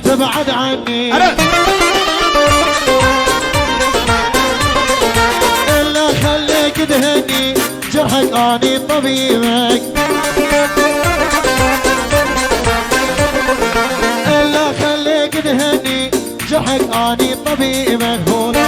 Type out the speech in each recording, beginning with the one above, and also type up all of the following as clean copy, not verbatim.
تبعد عني إلا خليك تهني جرحك أني طبيبك إلا خليك تهني جرحك أني طبيبك هنا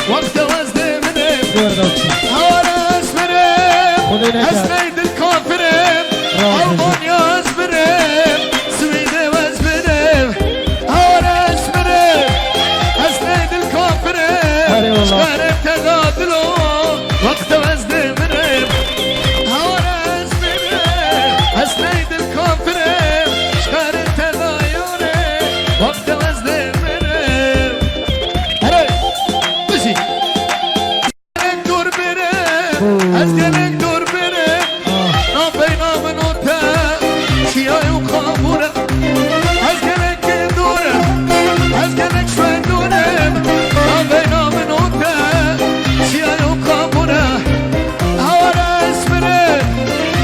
وقت وزن منهم هوانا اسمرهم اسميد الكوفرهم ألمانيا اسمرهم سويدي واسمرهم هوانا اسمرهم اسميد الكوفرهم شغارم تغادلهم وقت وزن منهم هوانا اسمرهم اسميد الكوفرهم شغارم تغايرهم وقت وزن أزقلك دور برم نابينا منوتا شياي وقابورة أزقلك دورم أزقلك شوي دورم نابينا منوتا شياي وقابورة هوانا اسمرم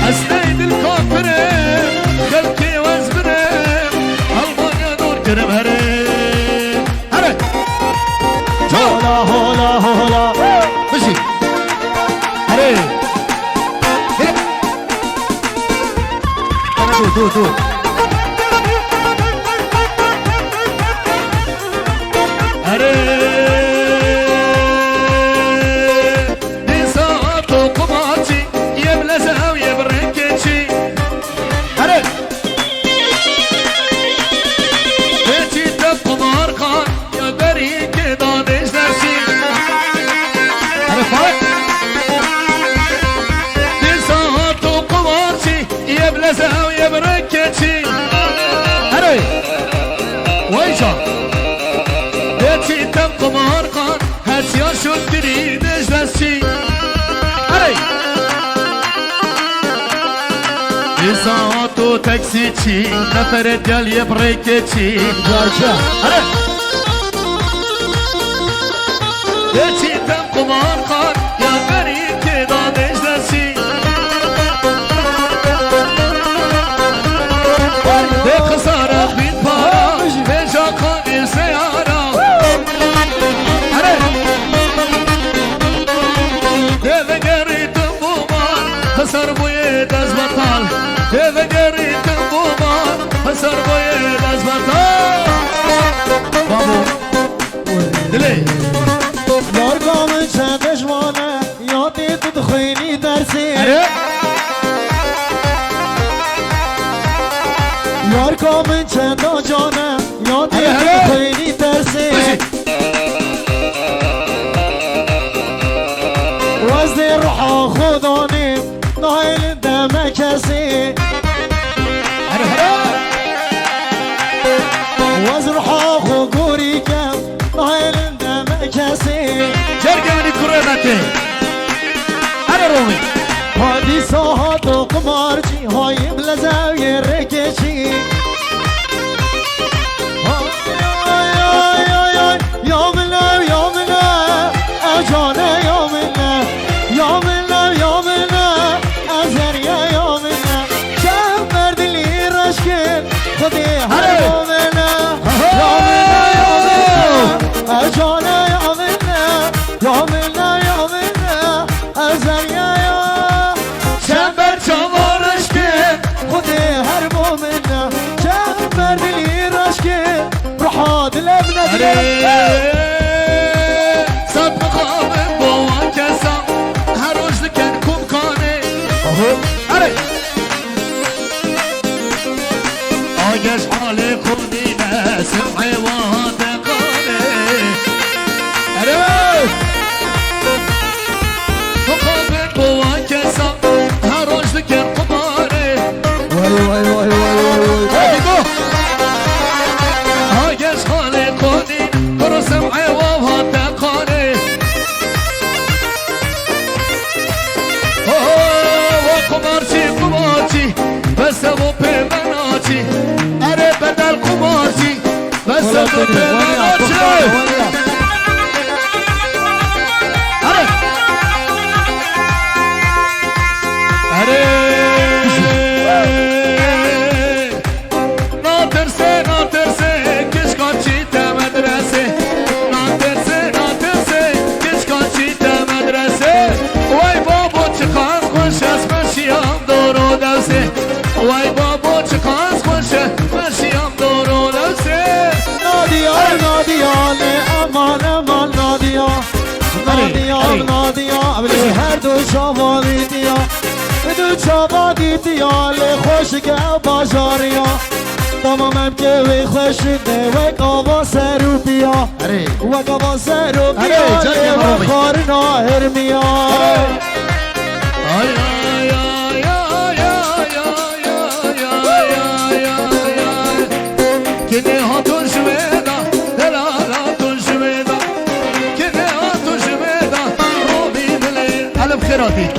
أسنيد الكوفرم خلقي وازمرم ألمانيا دور كرم هرم هرم هولا هولا هولا مشي دو أري نساء قماتي يبلزها ويبركتي أري بيتي تبقى مارقان يا بريك دانش نفسي أري فاك نساء قماتي يبلزها ويبركتي أري ويشا بيتي تو تاکسی چی نفرت گل یه بریک چی جاجا آره یکی تم قمار خان یا بری که دانش نسی به خسارت بین پارا به جا کنی سیارا آره ده گریتم بومان خسار بوی دست بطال ده گریتم بومان خسار بوی دست بطال بابو دلی یار گامن چند دشمانه یادی تو دخوینی درسی یار گامن چند جانه یادی تو دخوینی درسی وزن روحا خودانی نایل دم کسی وزن روحا خود گوری کم نایل دم کسی جرگانی کرمتی آره رومی هادی ساعت و قمارچی هایم لزاوی رکشی یا ملا یا ملا اجانه یا ملا یا ملا یا ملا ازریا یا ملا شب مردلی رشکن خودی هر یا ملا یا ملا یا ملا اجانه یا ملا یا ملا یا ملا ازریا یا چنبر چمارش که خودی هر مومنه شب مردلی رشکن روحا دلم نداره صد مقام بوان کسا هر روز دکن کم کانه آره آگش حال کنینه سمعی وان دقانه آره مقام بوان کسا هر روز دکن قماره وای وای وای وای وای آگش حال کنین برو سمعی وان دقانه قمارچی بس و پیمناچی اره بدل قمارچی بس و پیمناچی اره اره ناترسه ناترسه کشکاچی تا مدرسه ناترسه ناترسه کشکاچی تا مدرسه وای بابا چقدر خوش است مشیام دورو دوسه وای بابا چقدر خوش است مشیام دورو دوسه نادیا نادیا امان امان نادیا نادیا نادیا ابلی هر دو شامالی دیا دو چابادی دیا خوش که بازاریا تمامم که وی خوش ده و قابا سرو بیا و قابا سرو بیا و خار ناهر میا آی آی آی آی آی آی آی کنه هاتون شمیدا دلالاتون شمیدا کنه هاتون شمیدا روبی بلی الف خیراتی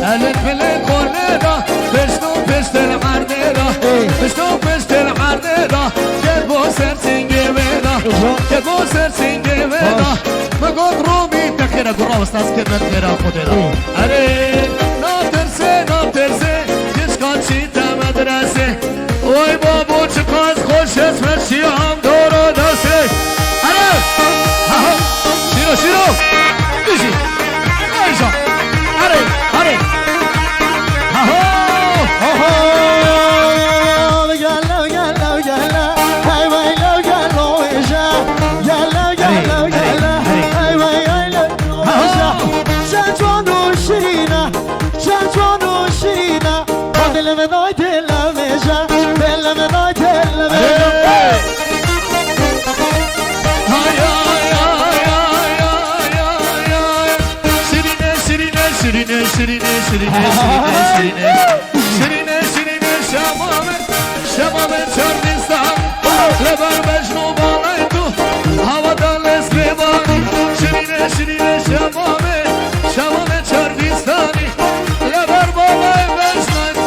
الف بلی خونه دا پشتو پشتل عرده دا پشتو پشتل عرده دا که بو سر سنگه ویدا که بو سر سنگه ویدا مگود روبی تخیره گرا استاز کردن خیره خوده دا اره ناترسه ناترسه کشکاچی تا مدرسه وای بابا چقدر خوش است مرشی هم دورو دسته اره شیرو شیرو بیشی آیشا اره اره Şirine şirine şirine şirine şirine şamame şamame çardistan lebar mecnu balaytu havadan leslemani şirine şirine şamame şamame çardistani lebar balay mecnu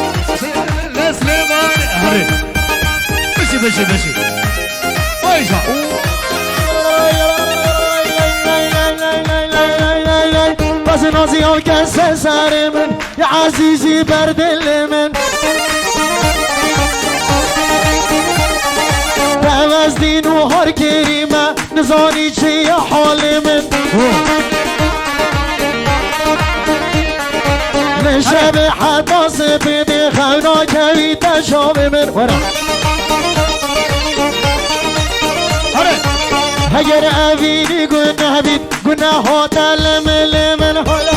leslemani بشی بشی وایسا بس نازی ها کس سر من یا عزیزی بر دل من از دین و هر کریمه نزانی چی حال من نشب حتی سپیدی خونا کوی تشاب من ورا اگر اویدی گناه بید گناه ها تلم لمن حالا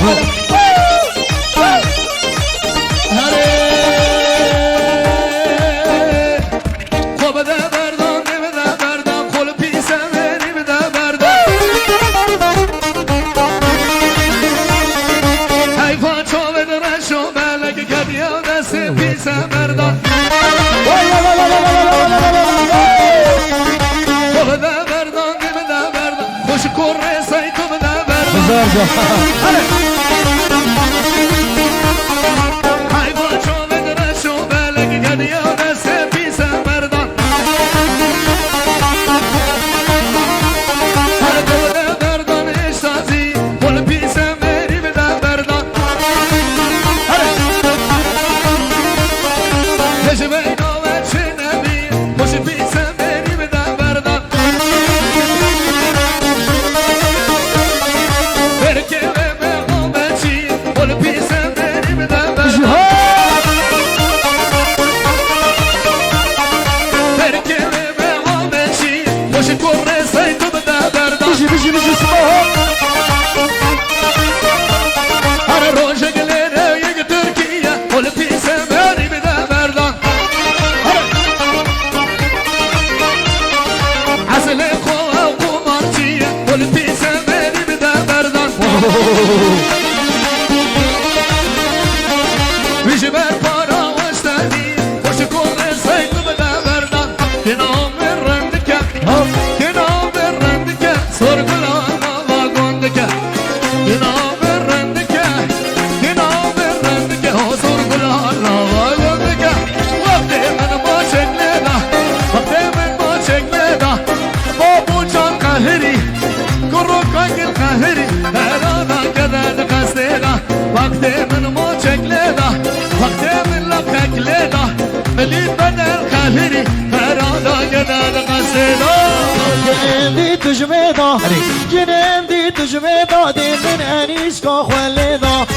جنم دی تجمه داده من انیشگاه خلیدا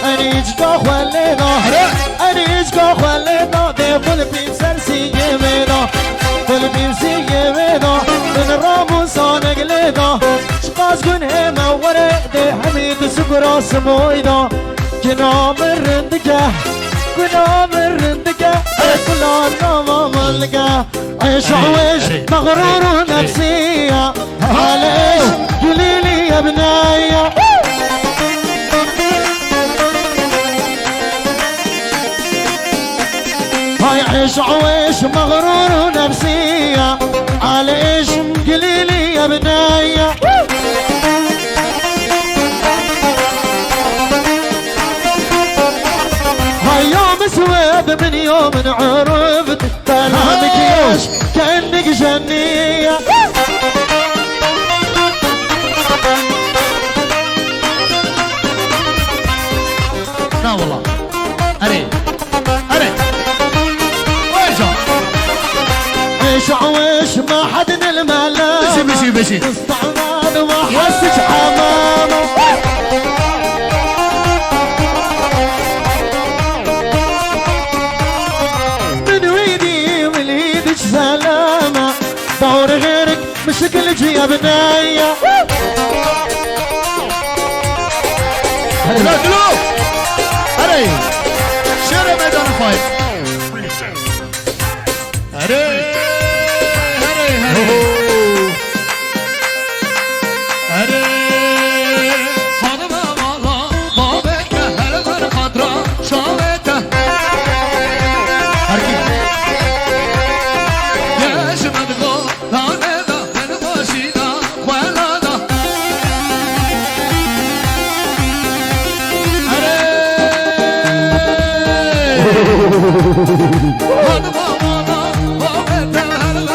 انیشگاه خلیدا انیشگاه خلیدا ده پل پیم سر سیگه میدا پل پیم سیگه میدا من رامو سانگ لیدا شقاز گنه موره ده حمید سکرا سمویدا جنام رندگه گنام رندگه کلان نام ملگه عيش عويش مغرور نفسية معليش قوليلي يا بناية هاي عيش عويش مغرور نفسية معليش قوليلي يا بناية هاي يوم سويد من يوم عرفت كلامك ياش كأنك جنية لا والله أري أري ويشو عيش عويش ما حد الملام بشي بشي استعمال ما حسش حمامه سلامة دور غيرك مشكل جي يا بناية لا دلو هري شير ميدان فايت هري هري هري هري خادم الله بابك هل غير خضرا شاوته هركي هذا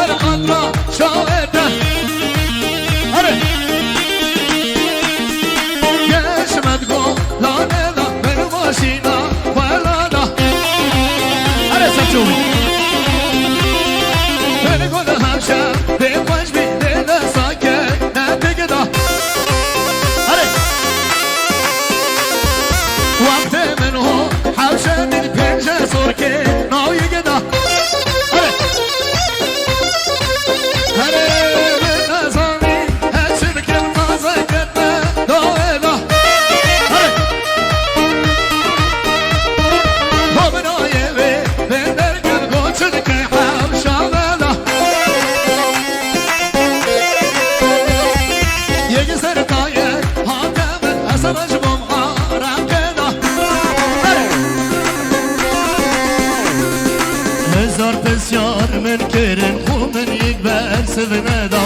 من كرن خو من يكبر سفنا دا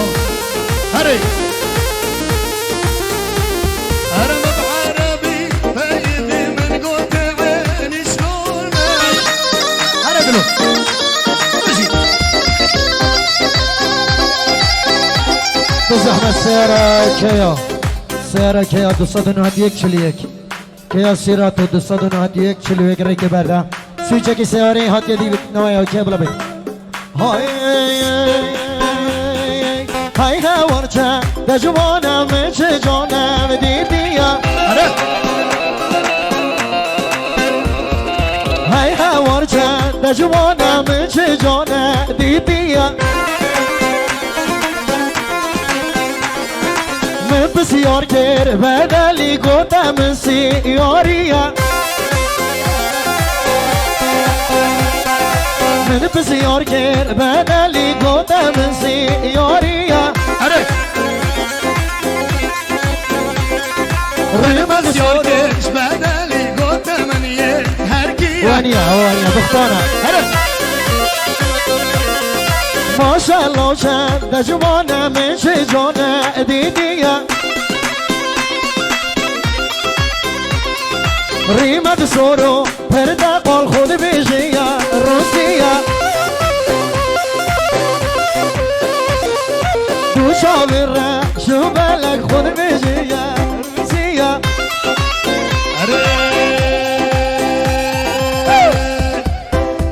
هري أرمى بعربي فايدي من قوت عيني شلون هري بلو ماشي بزحمة سيارة كيا 291 كيا سيراتو 291 ريكي بردا سويچه کی سیاره هاتیه دی نوای اوکی بلا بی های های ورچه ده جوانم چه جانم دیدیا های ورچه ده جوانم چه جانم دیدیا من بسیار کر بدلی گوتم سیاریا من بسیار کر بدلی گوتم سیاریا بسیار کرش بدلی گوتم من یه هرگی وانیا دختانا ماشالله چند جوانم چه جانه دیدیا ریمت سورو پرده قال خود بیشیا روسیا دو شاور را شو بلک خود بیشیا روسیا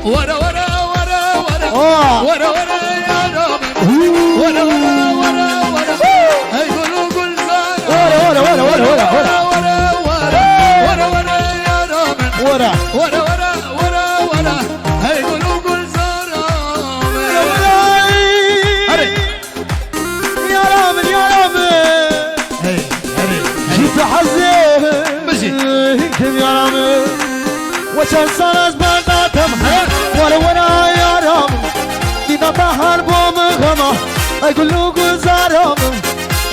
ورا ورا ورا ورا ورا ورا يا رامن ورا ورا ورا ورا هاي قولوا قول ورا ورا ورا ورا ورا ورا ورا يا رامن ورا ورا ورا ورا ورا هاي قولوا قول يا رامن يا رامن هاي هاي جيت حزين ماشي كم يا رامن وشان سنز برداتم ورا ورا يا رامن دیدم بهار بوم غما اگلو گذارم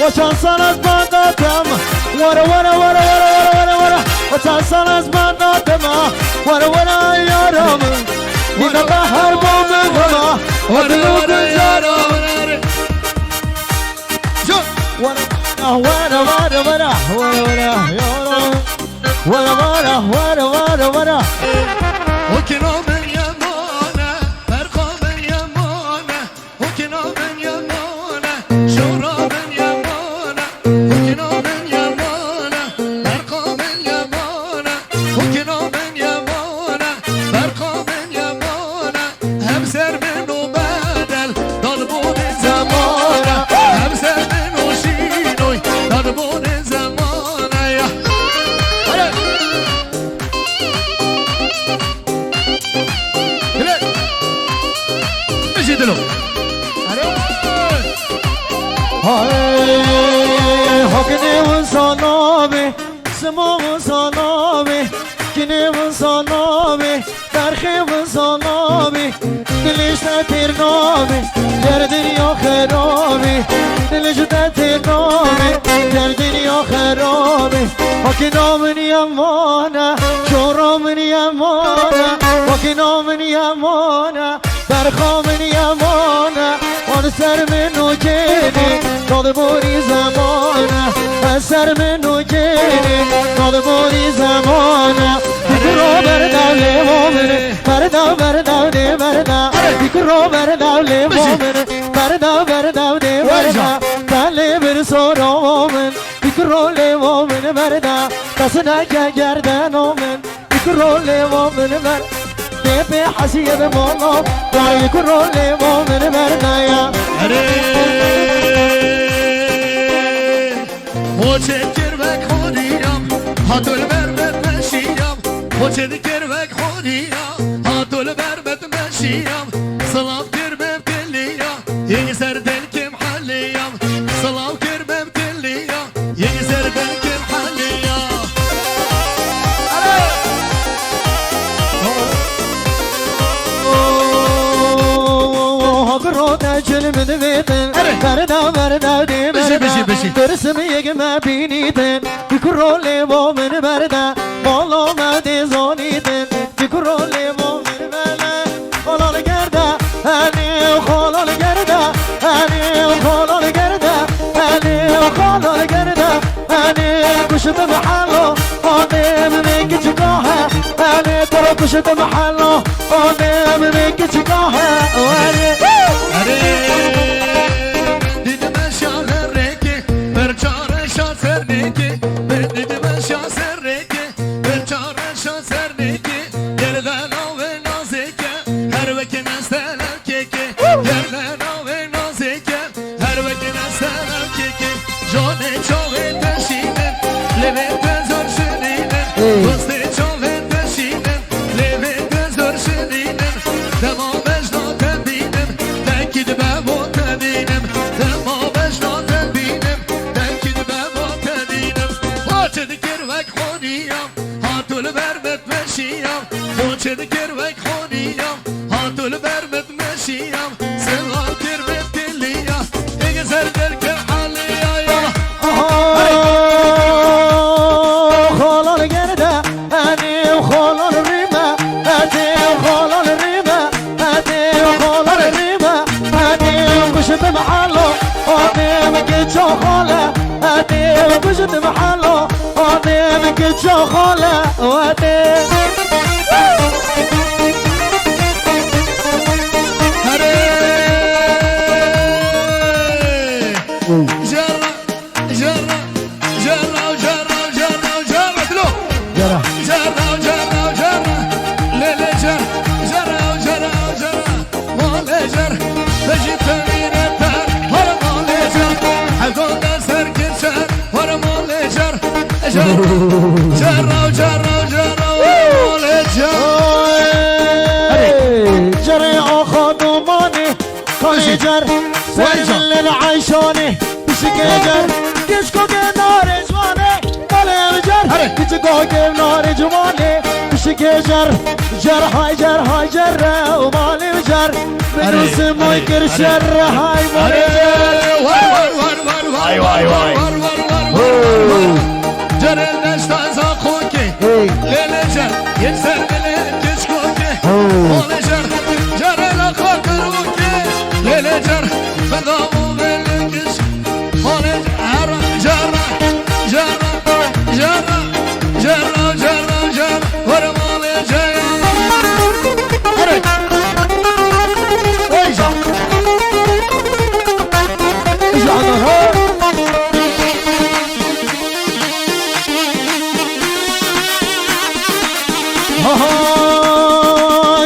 وشان سنز برداتم ورا ورا ورا ورا ورا ورا وشان سنز برداتم ورا ورا يا رامن دیدم بهار بوم غما اگلو گذارم ورا ورا ورا ورا ورا ورا يا رامن ورا ورا ورا ورا ورا وكنا من يمانه فرقا من يمانه وكنا من يمانه شورا من يمانه وكنا من يمانه فرقا من يمانه وكنا من يمانه فرقا من يمانه هم سر منو بدل ضربون زمانه هم سر منو شينوي ضربون زمانه يا دلو هاي هكني وصنابي سما وصنابي كني وصنابي ترخي وصنابي دلش ترنابي در دنیا خرابي دلش ترنابي در دنیا خرابي هكنا من يمانا شورا من يمانا هكنا من يمانا درخوا من يمانا وان سر منو جيني داد بوري زمانا سر منو جيني داد بوري زمانا بكرو بردا لمومن بردا بردا دي بردا بكرو بردا لمومن بردا بردا دي بردا تالي برسورو مومن بكرو لمومن بردا تسنا گردن مومن بكرو لمومن بردا بي حسيب مولا باي كرولي مومن برنايا وچکر وک خودیم هاتول بربت مشیم وچکر وک خودیم هاتول بربت مشیم سلام کرمم تلیا یه سر دل کم حلیم سلام کرمم تلیا یه سر دل کم حلیا رودا جلم دویدن بردا بردا دی بردا درسم یگم بینیدن بکرولی مومن بردا بالا مدی زانیدن بکرولی مومن بردا بالا گردا هنی كشت محله أنا منك تجاهه أنا ترى كشت محله أنا منك تجاهه وأنا دیدم شاخر ریکی بر چار شاخر ریکی دیدم شاخر ریکی بر چار شاخر ریکی yerden av nazike her veki nesler keki yerden av nazike her veki nesler keki jone çove teşinen levete zor şirinen dosti çove teşinen levete zor şirinen demo mecno tebinem tekid be bu tebinem demo mecno tebinem tekid be bu tebinem açıd kirvek honiyam hatul vermet meşiyam açıd kirvek honiyam hatul vermet meşiyam seval kirvet dilliyam egezer derke haliya ya خالان گرده أني وخالان الريمة أتي وخالان الريمة أتي وخالان الريمة أتي وكشت محله أتي مكتشو خاله أتي وكشت محله أتي مكتشو خاله وأتي جرة جرة جرة وجرة وجرة وجرة دلو جرى جرة وجرة وجرة ليلة جر جرة وجرة وجرة مالي جر بجي تمين الدار ورا مالي جر حقول نسر كنشر ورا مالي جر جر جرة وجرة وجرة مالي جر جري أخذ ماني خلي جر سجل العيشوني بشكجر كشكو نار جواني مالي جر كشكو نار جواني بشكجر جر هاي جر ومالي جر بنوس مويكر شر هاي مالي جر النشطة زاقوكي ليلة جر يكسر بلين كشكوكي مالي جر جر الأخوكروكي ليلة جر بضامو بالكش مالي جر جر جر جر جر جر ورا مالي جر ويجا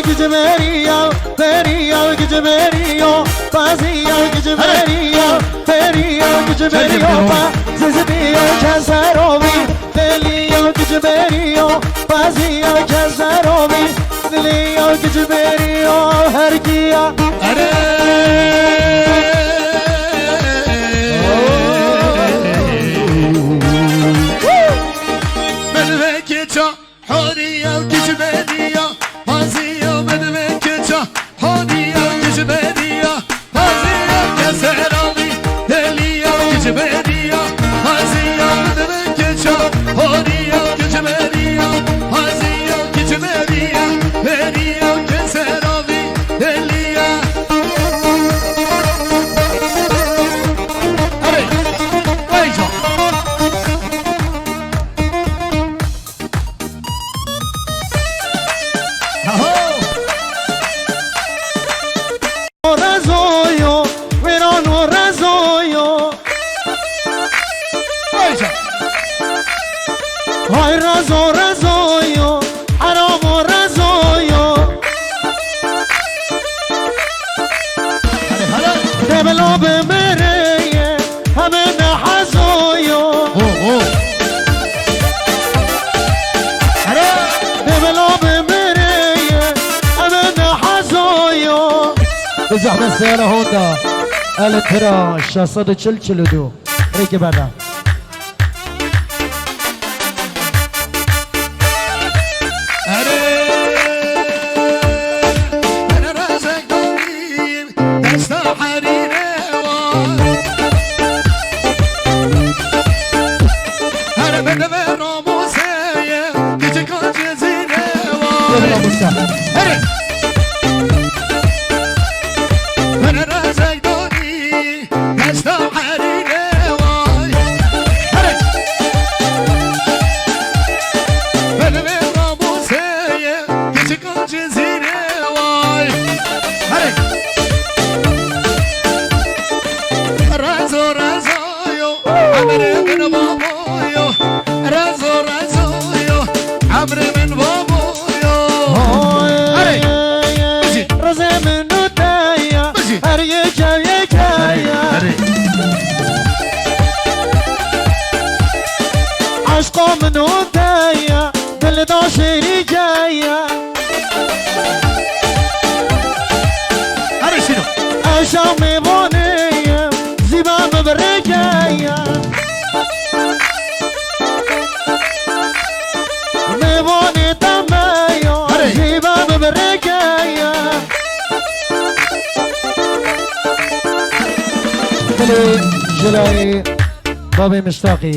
Gecemeriyo, periyo, gecemeriyo, baziyo, gecemeriyo, periyo, gecemeriyo, baziyo, keserovi, deliyo, gecemeriyo, baziyo, keserovi, deliyo, gecemeriyo, herkiya. حورية وكجبانية مازية ومدمكتة حورية وكجبانية مازية وكسرامي دلية وكجبانية مازية ومدمكتة حورية وكجبانية مازية وكجبانية دلية وكسرامي دلية هري ويجا Razoio, verano razoio, hai razoio, aramo razoio, debelo bemereye, hamena hazoio, debelo bemereye, hamena hazoio. بزحمة السيارة هوندا الانترا 642 ريكي بعدها أنا رازق قديم دستا حريري أنا من راموسية كي كنت زيني يلا مستحيل أنا رازق دوني دستا حريري عمر من بابويو رزو رزويو عمر من بابويو رزا منو تايا هريجا ويكايا عشقا منو تايا دل داشري جايا شنو عشق میبانیم زیبا مبرگایا میبانی تمایا زیبا مبرگایا جلوی بابی مشتاقی